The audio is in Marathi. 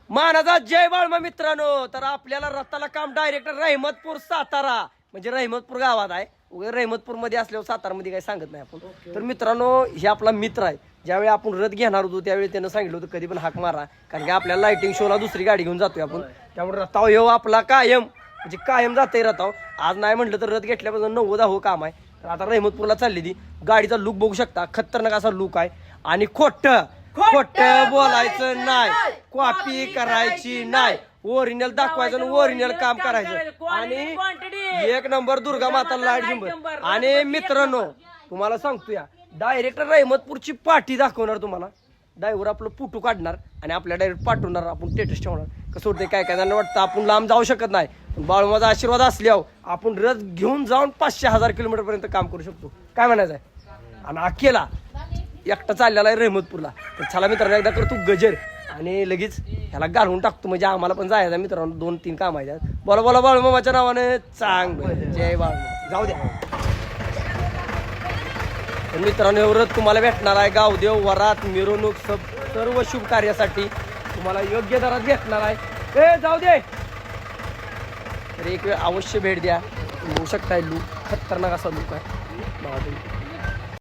मानाचा जय बाळमा मित्रांनो. तर आपल्याला रथाला काम डायरेक्ट रहमतपूर सातारा म्हणजे रहमतपूर गावात आहे. रहमतपूर मध्ये असल्यावर सातारा मध्ये काही सांगत नाही आपण. तर मित्रांनो हे आपला मित्र आहे. ज्यावेळी आपण रथ घेणार होतो त्यावेळी त्यानं सांगितलं होतं कधी पण हाक मारा, कारण की आपल्याला लाइटिंग शोला दुसरी गाडी घेऊन जातोय आपण. त्यामुळे रथाव येऊ आपला कायम म्हणजे कायम जातंय रथाव. आज नाही म्हटलं तर रथ घेतल्यापासून 90 काम आहे. तर आता रहमतपूरला चालली ती गाडीचा लुक बघू शकता, खतरनाक असा लुक आहे. आणि खोट बोलायचं नाही, कॉपी करायची नाही, ओरिजिनल दाखवायचं आणि ओरिजिनल काम करायचं. आणि एक नंबर दुर्गा माता लाईट झुंबर. आणि मित्रांनो तुम्हाला सांगतो या डायरेक्ट रहमतपूरची पाठी दाखवणार तुम्हाला. ड्रायव्हर आपलं फोटो काढणार आणि आपल्या डायरेक्ट पाठवणार, आपण स्टेटस ठेवणार. कसं होतं काय काय जणांना वाटतं आपण लांब जाऊ शकत नाही, पण बाळूमाचा आशीर्वाद असल्यावर आपण रथ घेऊन जाऊन 500-1000 किलोमीटर पर्यंत काम करू शकतो. काय म्हणायचं आहे. आणि अकेला एकटा चाललेला आहे रहमतपूरला. तर चला मित्रांनो एकदा करतो गजर आणि लगेच ह्याला घालून टाकतो, म्हणजे आम्हाला पण जायचं मित्रांनो. 2-3 काम आहेत. बोला बोला बाळूमामाच्या नावाने चांगलं जय बाळूमामा. जाऊ द्या. तर मित्रांनो एवढंच तुम्हाला भेटणार आहे गावदेव वरात मिरवणूक सर्व शुभ कार्यासाठी तुम्हाला योग्य दरात भेटणार आहे. ए जाऊ दे. तर एक वेळ अवश्य भेट द्या. होऊ शकताय लूक खतरनाक असा लूक आहे.